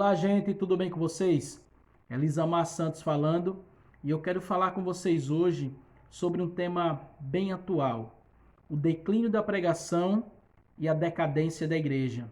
Olá, gente, tudo bem com vocês? Elisamar Santos falando e eu quero falar com vocês hoje sobre um tema bem atual: o declínio da pregação e a decadência da igreja.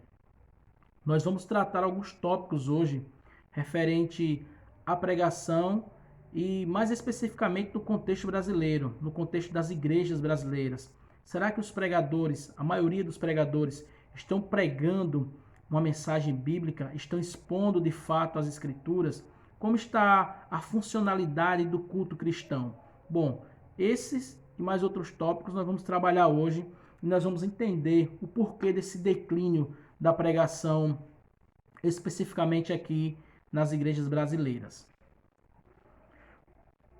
Nós vamos tratar alguns tópicos hoje referente à pregação e mais especificamente no contexto brasileiro, no contexto das igrejas brasileiras. Será que os pregadores, a maioria dos pregadores, estão pregando uma mensagem bíblica, estão expondo de fato as escrituras? Como está a funcionalidade do culto cristão? Bom, esses e mais outros tópicos nós vamos trabalhar hoje e nós vamos entender o porquê desse declínio da pregação, especificamente aqui nas igrejas brasileiras.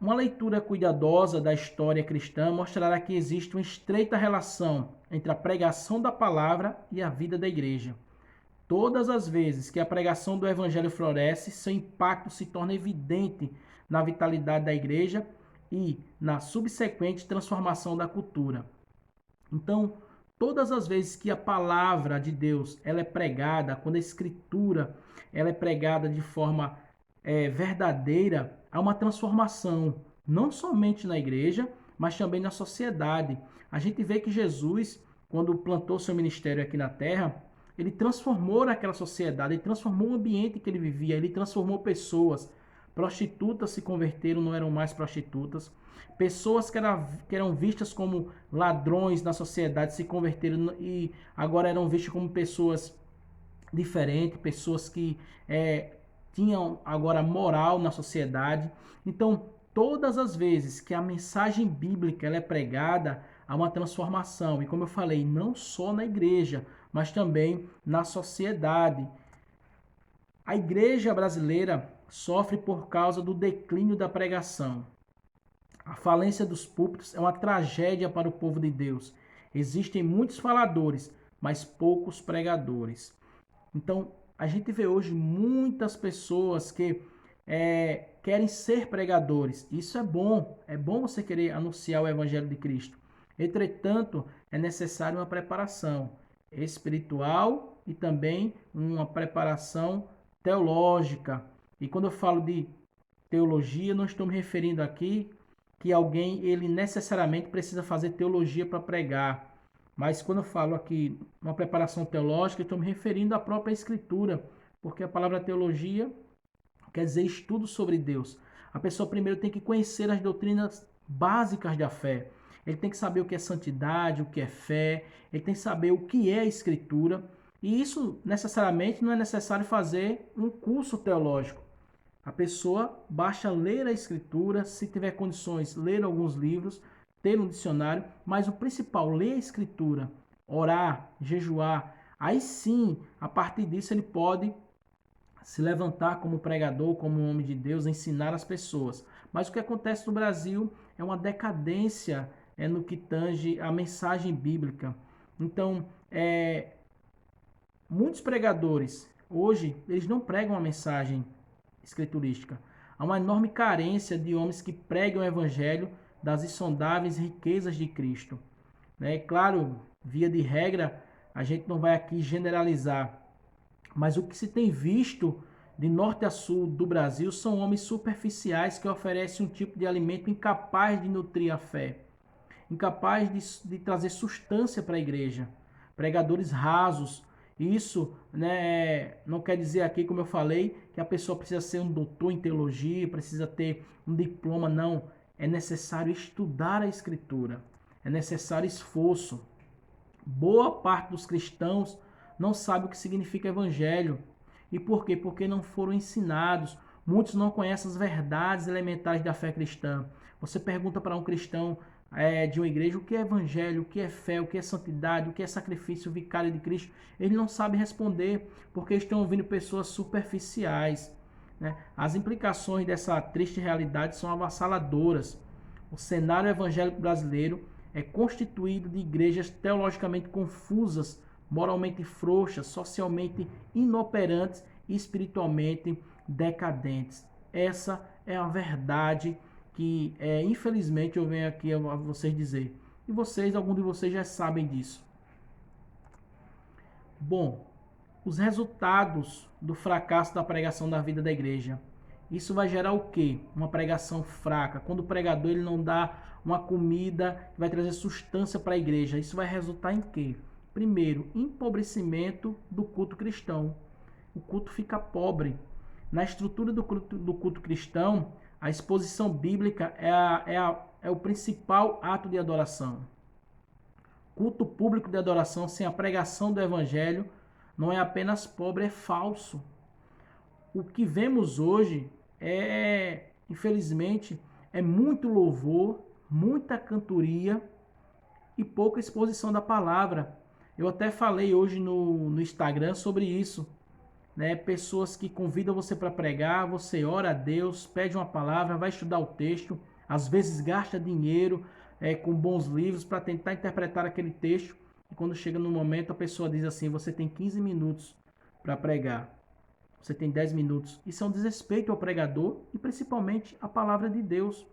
Uma leitura cuidadosa da história cristã mostrará que existe uma estreita relação entre a pregação da palavra e a vida da igreja. Todas as vezes que a pregação do evangelho floresce, seu impacto se torna evidente na vitalidade da igreja e na subsequente transformação da cultura. Então, todas as vezes que a palavra de Deus ela é pregada, quando a escritura ela é pregada de forma verdadeira, há uma transformação, não somente na igreja, mas também na sociedade. A gente vê que Jesus, quando plantou seu ministério aqui na terra, ele transformou aquela sociedade, ele transformou o ambiente que ele vivia, ele transformou pessoas. Prostitutas se converteram, não eram mais prostitutas. Pessoas que eram vistas como ladrões na sociedade se converteram e agora eram vistas como pessoas diferentes, pessoas que tinham agora moral na sociedade. Então, todas as vezes que a mensagem bíblica ela é pregada, há uma transformação. E como eu falei, não só na igreja, mas também na sociedade. A igreja brasileira sofre por causa do declínio da pregação. A falência dos púlpitos é uma tragédia para o povo de Deus. Existem muitos faladores, mas poucos pregadores. Então, a gente vê hoje muitas pessoas que querem ser pregadores. Isso é bom você querer anunciar o Evangelho de Cristo. Entretanto, é necessário uma preparação espiritual e também uma preparação teológica. E quando eu falo de teologia, não estou me referindo aqui que alguém ele necessariamente precisa fazer teologia para pregar. Mas quando eu falo aqui uma preparação teológica, eu estou me referindo à própria Escritura, porque a palavra teologia quer dizer estudo sobre Deus. A pessoa primeiro tem que conhecer as doutrinas básicas da fé. Ele tem que saber o que é santidade, o que é fé, ele tem que saber o que é a Escritura. E isso necessariamente não é necessário fazer um curso teológico. A pessoa basta ler a Escritura, se tiver condições, ler alguns livros, ter um dicionário, mas o principal, ler a Escritura, orar, jejuar. Aí sim, a partir disso, ele pode se levantar como pregador, como um homem de Deus, ensinar as pessoas. Mas o que acontece no Brasil é uma decadência no que tange a mensagem bíblica. Então, muitos pregadores, hoje, eles não pregam a mensagem escriturística. Há uma enorme carência de homens que pregam o evangelho das insondáveis riquezas de Cristo. Claro, via de regra, a gente não vai aqui generalizar, mas o que se tem visto de norte a sul do Brasil são homens superficiais que oferecem um tipo de alimento incapaz de nutrir a fé, incapaz de trazer substância para a igreja. Pregadores rasos. Isso não quer dizer aqui, como eu falei, que a pessoa precisa ser um doutor em teologia, precisa ter um diploma. Não. É necessário estudar a Escritura. É necessário esforço. Boa parte dos cristãos não sabe o que significa evangelho. E por quê? Porque não foram ensinados. Muitos não conhecem as verdades elementares da fé cristã. Você pergunta para um cristão de uma igreja o que é evangelho, o que é fé, o que é santidade, o que é sacrifício vicário de Cristo. Ele não sabe responder porque estão ouvindo pessoas superficiais. As implicações dessa triste realidade são avassaladoras. O cenário evangélico brasileiro é constituído de igrejas teologicamente confusas, moralmente frouxas, socialmente inoperantes e espiritualmente decadentes. Essa é a verdade que, infelizmente, eu venho aqui a vocês dizer. E vocês, alguns de vocês já sabem disso. Bom, os resultados do fracasso da pregação da vida da igreja. Isso vai gerar o quê? Uma pregação fraca. Quando o pregador ele não dá uma comida que vai trazer sustância para a igreja, isso vai resultar em quê? Primeiro, empobrecimento do culto cristão. O culto fica pobre. Na estrutura do culto cristão, a exposição bíblica é o principal ato de adoração. Culto público de adoração sem a pregação do evangelho não é apenas pobre, é falso. O que vemos hoje infelizmente, é muito louvor, muita cantoria e pouca exposição da palavra. Eu até falei hoje no Instagram sobre isso, né? Pessoas que convidam você para pregar, você ora a Deus, pede uma palavra, vai estudar o texto, às vezes gasta dinheiro com bons livros para tentar interpretar aquele texto, e quando chega no momento a pessoa diz assim, você tem 15 minutos para pregar. Você tem 10 minutos. Isso é um desrespeito ao pregador e principalmente à palavra de Deus.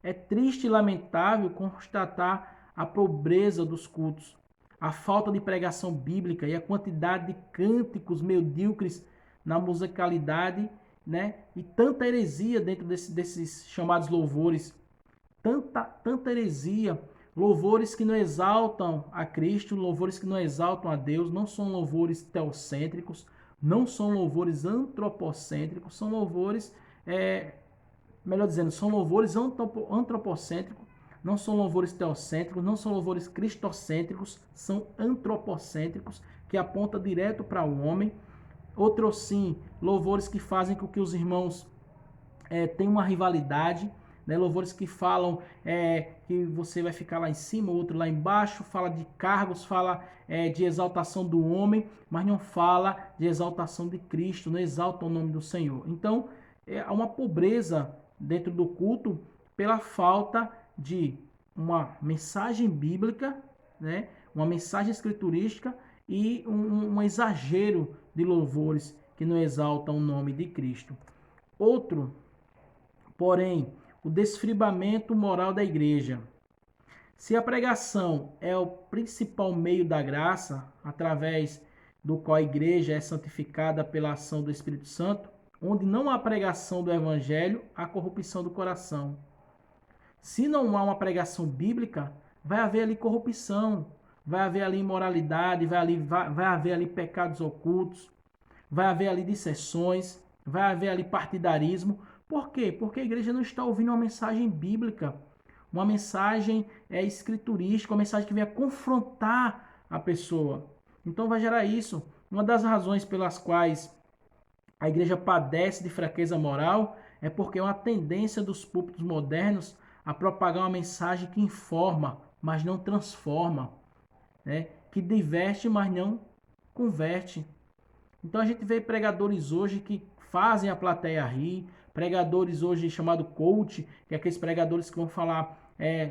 É triste e lamentável constatar a pobreza dos cultos, a falta de pregação bíblica e a quantidade de cânticos medíocres na musicalidade, né? E tanta heresia dentro desses chamados louvores. Tanta heresia. Louvores que não exaltam a Cristo, louvores que não exaltam a Deus, não são louvores teocêntricos, não são louvores antropocêntricos, são louvores, melhor dizendo, são louvores antropocêntricos, não são louvores teocêntricos, não são louvores cristocêntricos, são antropocêntricos, que apontam direto para o homem. Outros sim, louvores que fazem com que os irmãos tenham uma rivalidade, né? Louvores que falam que você vai ficar lá em cima, o outro lá embaixo, fala de cargos, fala de exaltação do homem, mas não fala de exaltação de Cristo, não exalta o nome do Senhor. Então, há uma pobreza dentro do culto pela falta de uma mensagem bíblica, né? Uma mensagem escriturística e um exagero de louvores que não exaltam o nome de Cristo. Outro, porém, o desfibramento moral da igreja. Se a pregação é o principal meio da graça, através do qual a igreja é santificada pela ação do Espírito Santo, onde não há pregação do evangelho, há corrupção do coração. Se não há uma pregação bíblica, vai haver ali corrupção, vai haver ali imoralidade, vai haver ali pecados ocultos, vai haver ali dissensões, vai haver ali partidarismo. Por quê? Porque a igreja não está ouvindo uma mensagem bíblica, uma mensagem escriturística, uma mensagem que venha confrontar a pessoa. Então vai gerar isso. Uma das razões pelas quais a igreja padece de fraqueza moral é porque é uma tendência dos púlpitos modernos a propagar uma mensagem que informa, mas não transforma, né? Que diverte, mas não converte. Então a gente vê pregadores hoje que fazem a plateia rir, pregadores hoje chamado coach, que é aqueles pregadores que vão falar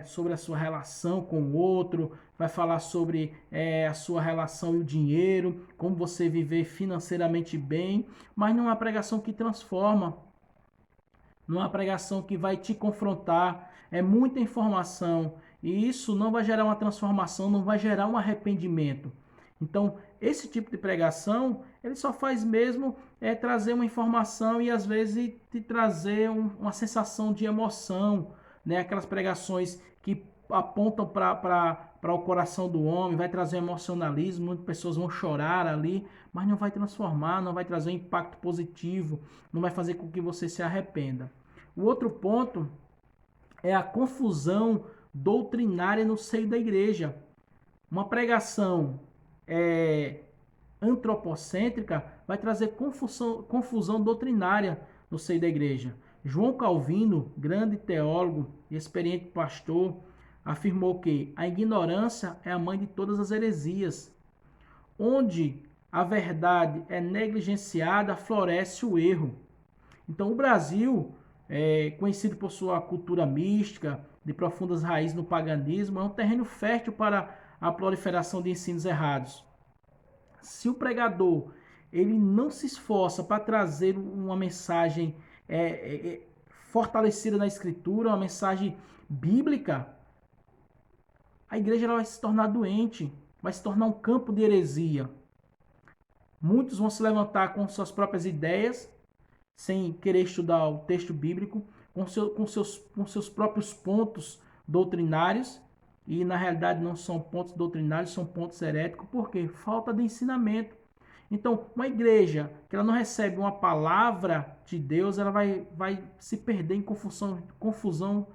sobre a sua relação com o outro, vai falar sobre a sua relação e o dinheiro, como você viver financeiramente bem, mas não é uma pregação que transforma, não é uma pregação que vai te confrontar, é muita informação, e isso não vai gerar uma transformação, não vai gerar um arrependimento. Então, esse tipo de pregação, ele só faz mesmo trazer uma informação e às vezes te trazer uma sensação de emoção, né? Aquelas pregações que apontam para o coração do homem, vai trazer emocionalismo, muitas pessoas vão chorar ali, mas não vai transformar, não vai trazer um impacto positivo, não vai fazer com que você se arrependa. O outro ponto é a confusão doutrinária no seio da igreja. Uma pregação antropocêntrica vai trazer confusão doutrinária no seio da igreja. João Calvino, grande teólogo e experiente pastor, afirmou que a ignorância é a mãe de todas as heresias. Onde a verdade é negligenciada, floresce o erro. Então o Brasil, conhecido por sua cultura mística, de profundas raízes no paganismo, é um terreno fértil para a proliferação de ensinos errados. Se o pregador ele não se esforça para trazer uma mensagem fortalecida na Escritura, uma mensagem bíblica, a igreja ela vai se tornar doente, vai se tornar um campo de heresia. Muitos vão se levantar com suas próprias ideias, sem querer estudar o texto bíblico, com seus próprios pontos doutrinários, e na realidade não são pontos doutrinários, são pontos heréticos, porque falta de ensinamento. Então, uma igreja que ela não recebe uma palavra de Deus, ela vai se perder em confusão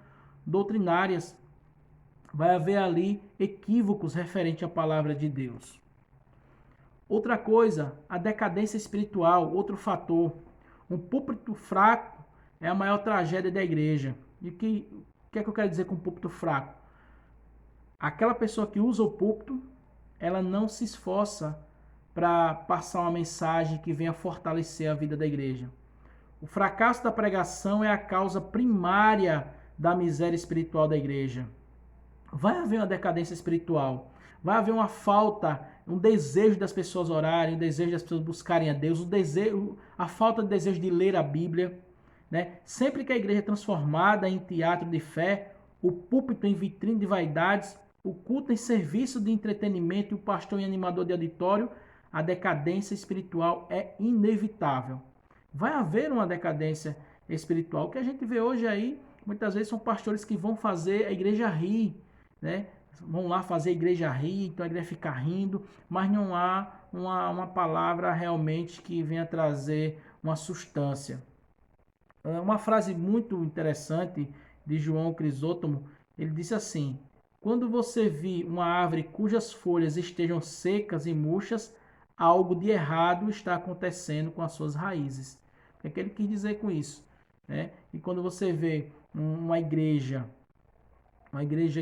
doutrinárias. Vai haver ali equívocos referente à palavra de Deus. Outra coisa, a decadência espiritual, outro fator. Um púlpito fraco é a maior tragédia da igreja. E o que é que eu quero dizer com púlpito fraco? Aquela pessoa que usa o púlpito, ela não se esforça para passar uma mensagem que venha fortalecer a vida da igreja. O fracasso da pregação é a causa primária da miséria espiritual da igreja. Vai haver uma decadência espiritual, vai haver uma falta, um desejo das pessoas orarem, um desejo das pessoas buscarem a Deus, a falta de desejo de ler a Bíblia, né? Sempre que a igreja é transformada em teatro de fé, o púlpito em vitrine de vaidades, o culto em serviço de entretenimento e o pastor em animador de auditório, a decadência espiritual é inevitável. Vai haver uma decadência espiritual. O que a gente vê hoje aí, muitas vezes são pastores que vão fazer a igreja rir, né? Vão lá fazer a igreja rir, então a igreja fica rindo, mas não há uma palavra realmente que venha trazer uma substância. Uma frase muito interessante de João Crisóstomo, ele disse assim: quando você vir uma árvore cujas folhas estejam secas e murchas, algo de errado está acontecendo com as suas raízes. O que é que ele quis dizer com isso? Né? E quando você vê uma igreja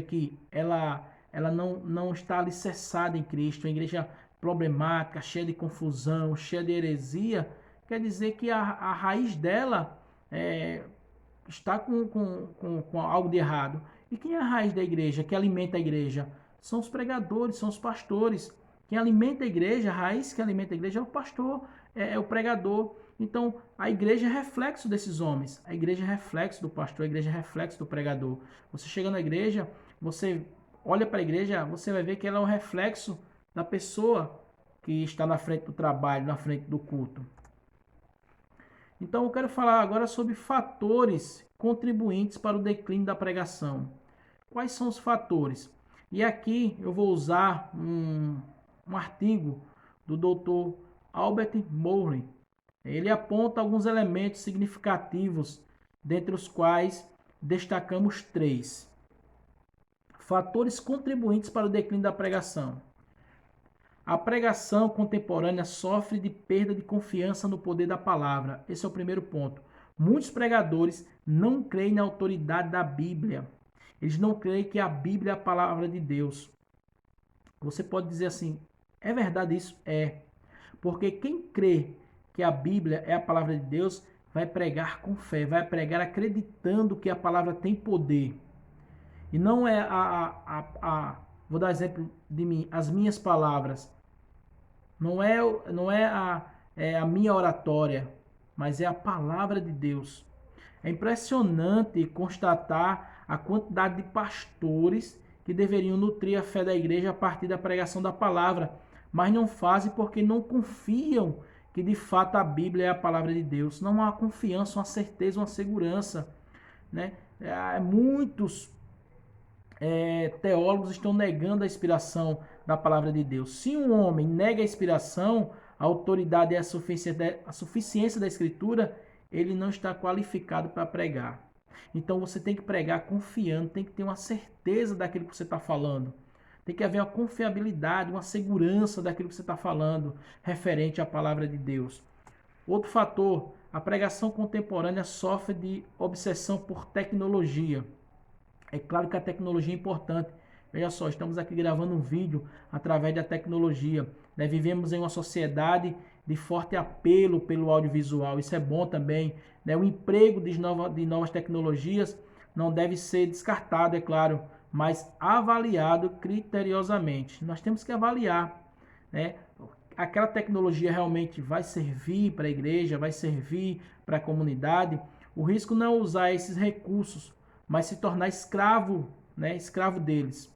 que ela não está alicerçada em Cristo, uma igreja problemática, cheia de confusão, cheia de heresia, quer dizer que a raiz dela está com algo de errado. E quem é a raiz da igreja, que alimenta a igreja? São os pregadores, são os pastores. Quem alimenta a igreja, a raiz que alimenta a igreja é o pastor, é o pregador. Então, a igreja é reflexo desses homens. A igreja é reflexo do pastor, a igreja é reflexo do pregador. Você chega na igreja, você olha para a igreja, você vai ver que ela é um reflexo da pessoa que está na frente do trabalho, na frente do culto. Então, eu quero falar agora sobre fatores contribuintes para o declínio da pregação. Quais são os fatores? E aqui eu vou usar um artigo do Dr. Albert Mowry. Ele aponta alguns elementos significativos, dentre os quais destacamos 3. Fatores contribuintes para o declínio da pregação. A pregação contemporânea sofre de perda de confiança no poder da palavra. Esse é o primeiro ponto. Muitos pregadores não creem na autoridade da Bíblia. Eles não creem que a Bíblia é a palavra de Deus. Você pode dizer assim, é verdade isso? É. Porque quem crê que a Bíblia é a palavra de Deus vai pregar com fé, vai pregar acreditando que a palavra tem poder. E não é vou dar exemplo de mim, as minhas palavras. Não é a minha oratória, mas é a palavra de Deus. É impressionante constatar a quantidade de pastores que deveriam nutrir a fé da igreja a partir da pregação da palavra, mas não fazem porque não confiam que de fato a Bíblia é a palavra de Deus. Não há confiança, uma certeza, uma segurança, né? Muitos teólogos estão negando a inspiração da palavra de Deus. Se um homem nega a inspiração, a autoridade e a suficiência da Escritura, ele não está qualificado para pregar. Então você tem que pregar confiando, tem que ter uma certeza daquilo que você está falando. Tem que haver uma confiabilidade, uma segurança daquilo que você está falando referente à palavra de Deus. Outro fator, a pregação contemporânea sofre de obsessão por tecnologia. É claro que a tecnologia é importante. Veja só, estamos aqui gravando um vídeo através da tecnologia. Vivemos em uma sociedade de forte apelo pelo audiovisual. Isso é bom também. O emprego de novas tecnologias não deve ser descartado, é claro, mas avaliado criteriosamente. Nós temos que avaliar, né? Aquela tecnologia realmente vai servir para a igreja, vai servir para a comunidade. O risco não é usar esses recursos, mas se tornar escravo, né? Escravo deles.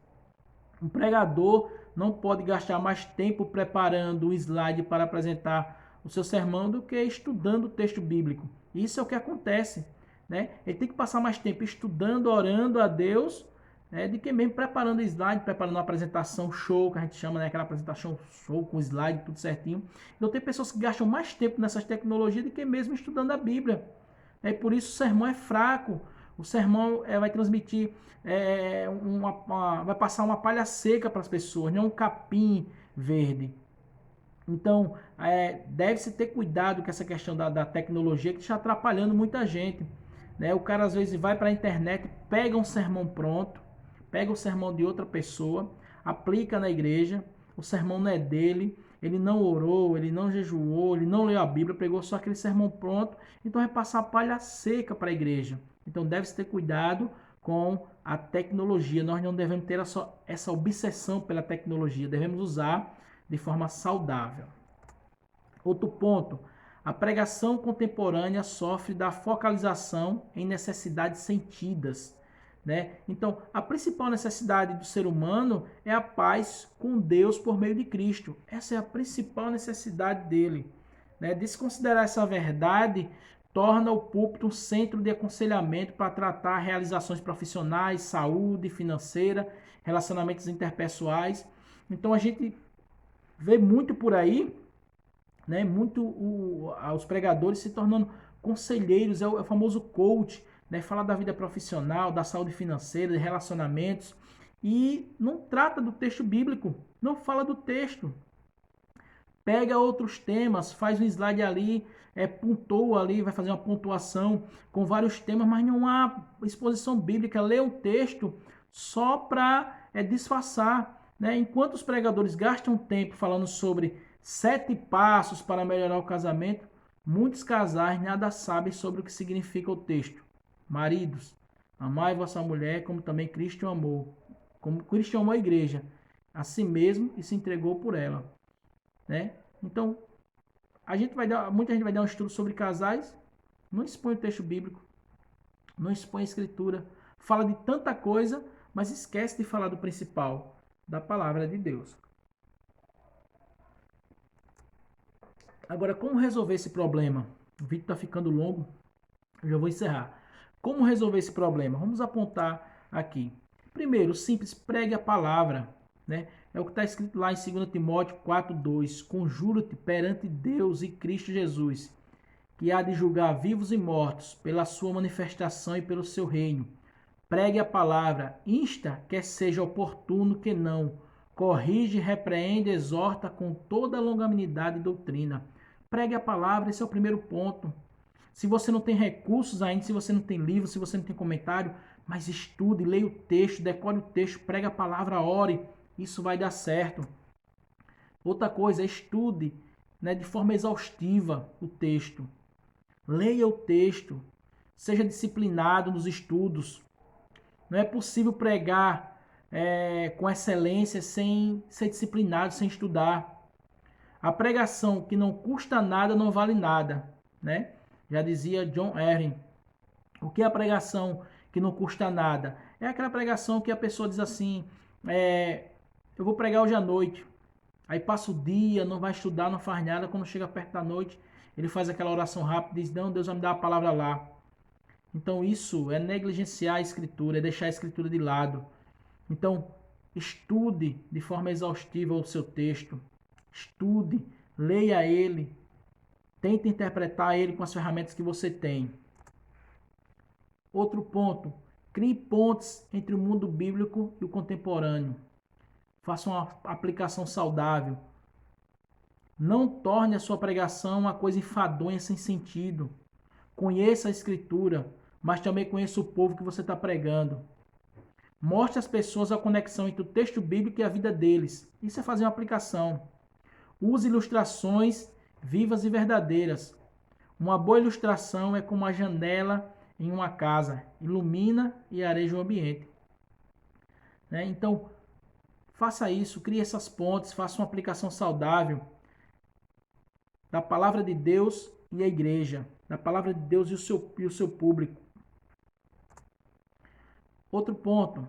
Um pregador não pode gastar mais tempo preparando o slide para apresentar o seu sermão do que estudando o texto bíblico. Isso é o que acontece, né? Ele tem que passar mais tempo estudando, orando a Deus, né, do que mesmo preparando o slide, preparando uma apresentação show, que a gente chama, né, aquela apresentação show com slide, tudo certinho. Então tem pessoas que gastam mais tempo nessas tecnologias do que mesmo estudando a Bíblia. E por isso o sermão é fraco. O sermão vai transmitir, vai passar uma palha seca para as pessoas, não um capim verde. Então, deve-se ter cuidado com essa questão da tecnologia que está atrapalhando muita gente. Né? O cara às vezes vai para a internet, pega um sermão pronto, pega o sermão de outra pessoa, aplica na igreja, o sermão não é dele, ele não orou, ele não jejuou, ele não leu a Bíblia, pegou só aquele sermão pronto, então vai passar palha seca para a igreja. Então deve-se ter cuidado com a tecnologia. Nós não devemos ter essa obsessão pela tecnologia, devemos usar de forma saudável. Outro ponto, a pregação contemporânea sofre da focalização em necessidades sentidas. Né? Então, a principal necessidade do ser humano é a paz com Deus por meio de Cristo. Essa é a principal necessidade dele. Né? Desconsiderar essa verdade torna o púlpito um centro de aconselhamento para tratar realizações profissionais, saúde, financeira, relacionamentos interpessoais. Então, a gente vê muito por aí, né, os pregadores se tornando conselheiros, é o famoso coach, né, fala da vida profissional, da saúde financeira, de relacionamentos, e não trata do texto bíblico, não fala do texto. Pega outros temas, faz um slide ali, pontua ali, vai fazer uma pontuação com vários temas, mas não há exposição bíblica, lê um texto só para disfarçar. Né? Enquanto os pregadores gastam tempo falando sobre 7 passos para melhorar o casamento, muitos casais nada sabem sobre o que significa o texto. Maridos, amai vossa mulher como também Cristo amou. Como Cristo amou a igreja, a si mesmo e se entregou por ela. Né? Então, muita gente vai dar um estudo sobre casais, não expõe o texto bíblico, não expõe a escritura, fala de tanta coisa, mas esquece de falar do principal, da palavra de Deus. Agora, como resolver esse problema? O vídeo está ficando longo, eu já vou encerrar. Como resolver esse problema? Vamos apontar aqui. Primeiro, simples, pregue a palavra. Né? É o que está escrito lá em 2 Timóteo 4,2. Conjuro-te perante Deus e Cristo Jesus, que há de julgar vivos e mortos pela sua manifestação e pelo seu reino. Pregue a palavra, insta, quer seja oportuno que não. Corrige, repreende, exorta com toda longanimidade e doutrina. Pregue a palavra, esse é o primeiro ponto. Se você não tem recursos ainda, se você não tem livro, se você não tem comentário, mas estude, leia o texto, decore o texto, pregue a palavra, ore, isso vai dar certo. Outra coisa, estude, né, de forma exaustiva o texto. Leia o texto, seja disciplinado nos estudos. Não é possível pregar com excelência sem ser disciplinado, sem estudar. A pregação que não custa nada não vale nada, né? Já dizia John Ehring. O que é a pregação que não custa nada? É aquela pregação que a pessoa diz assim, eu vou pregar hoje à noite. Aí passa o dia, não vai estudar, não faz nada. Quando chega perto da noite, ele faz aquela oração rápida e diz, não, Deus vai me dar a palavra lá. Então isso é negligenciar a escritura, é deixar a escritura de lado. Então, estude de forma exaustiva o seu texto. Estude, leia ele, tente interpretar ele com as ferramentas que você tem. Outro ponto, crie pontes entre o mundo bíblico e o contemporâneo. Faça uma aplicação saudável. Não torne a sua pregação uma coisa enfadonha, sem sentido. Conheça a escritura, mas também conheça o povo que você está pregando. Mostre às pessoas a conexão entre o texto bíblico e a vida deles. Isso é fazer uma aplicação. Use ilustrações vivas e verdadeiras. Uma boa ilustração é como uma janela em uma casa. Ilumina e areja o ambiente. Né? Então, faça isso, crie essas pontes, faça uma aplicação saudável da palavra de Deus e a igreja. Da palavra de Deus e o seu público. Outro ponto,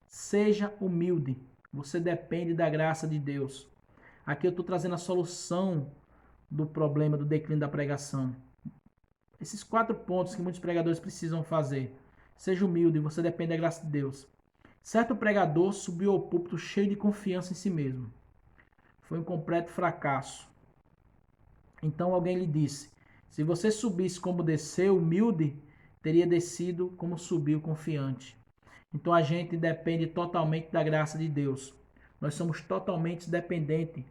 seja humilde. Você depende da graça de Deus. Aqui eu estou trazendo a solução do problema do declínio da pregação. Esses 4 pontos que muitos pregadores precisam fazer. Seja humilde, você depende da graça de Deus. Certo pregador subiu ao púlpito cheio de confiança em si mesmo. Foi um completo fracasso. Então alguém lhe disse: se você subisse como desceu, humilde, teria descido como subiu, confiante. Então a gente depende totalmente da graça de Deus. Nós somos totalmente dependentes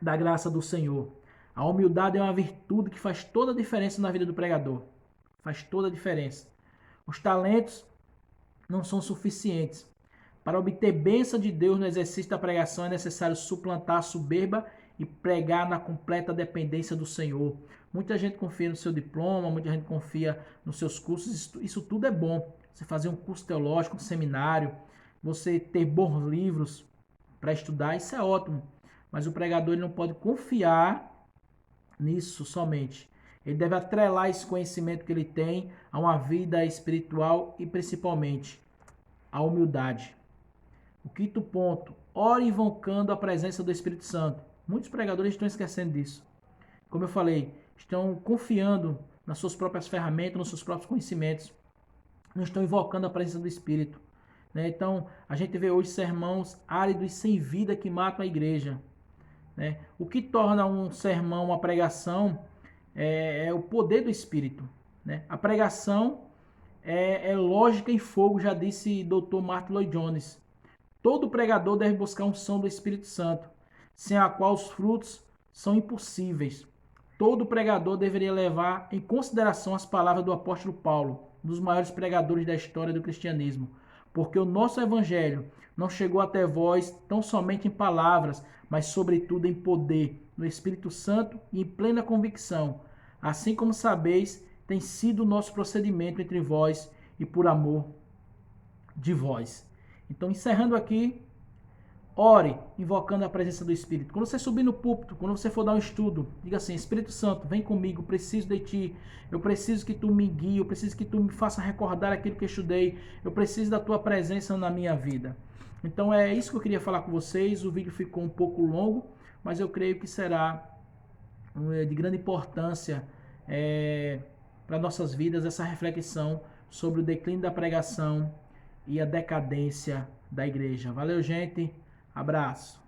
da graça do Senhor. A humildade é uma virtude que faz toda a diferença na vida do pregador. Faz toda a diferença. Os talentos não são suficientes. Para obter bênção de Deus no exercício da pregação é necessário suplantar a soberba e pregar na completa dependência do Senhor. Muita gente confia no seu diploma, muita gente confia nos seus cursos. Isso tudo é bom. Você fazer um curso teológico, um seminário, você ter bons livros para estudar, isso é ótimo. Mas o pregador ele não pode confiar nisso somente. Ele deve atrelar esse conhecimento que ele tem a uma vida espiritual e principalmente a humildade. O quinto ponto, ore invocando a presença do Espírito Santo. Muitos pregadores estão esquecendo disso. Como eu falei, estão confiando nas suas próprias ferramentas, nos seus próprios conhecimentos. Não estão invocando a presença do Espírito. Então, a gente vê hoje sermãos áridos e sem vida que matam a igreja. O que torna um sermão, uma pregação, é o poder do Espírito. A pregação é lógica em fogo, já disse Dr. Martin Lloyd-Jones. Todo pregador deve buscar a unção do Espírito Santo, sem a qual os frutos são impossíveis. Todo pregador deveria levar em consideração as palavras do apóstolo Paulo, um dos maiores pregadores da história do cristianismo, porque o nosso evangelho não chegou até vós tão somente em palavras, mas sobretudo em poder, no Espírito Santo e em plena convicção. Assim como sabeis, tem sido o nosso procedimento entre vós e por amor de vós. Então, encerrando aqui, ore, invocando a presença do Espírito. Quando você subir no púlpito, quando você for dar um estudo, diga assim: Espírito Santo, vem comigo, preciso de ti. Eu preciso que tu me guie, eu preciso que tu me faça recordar aquilo que eu estudei. Eu preciso da tua presença na minha vida. Então é isso que eu queria falar com vocês. O vídeo ficou um pouco longo, mas eu creio que será de grande importância para nossas vidas essa reflexão sobre o declínio da pregação e a decadência da igreja. Valeu, gente. Abraço.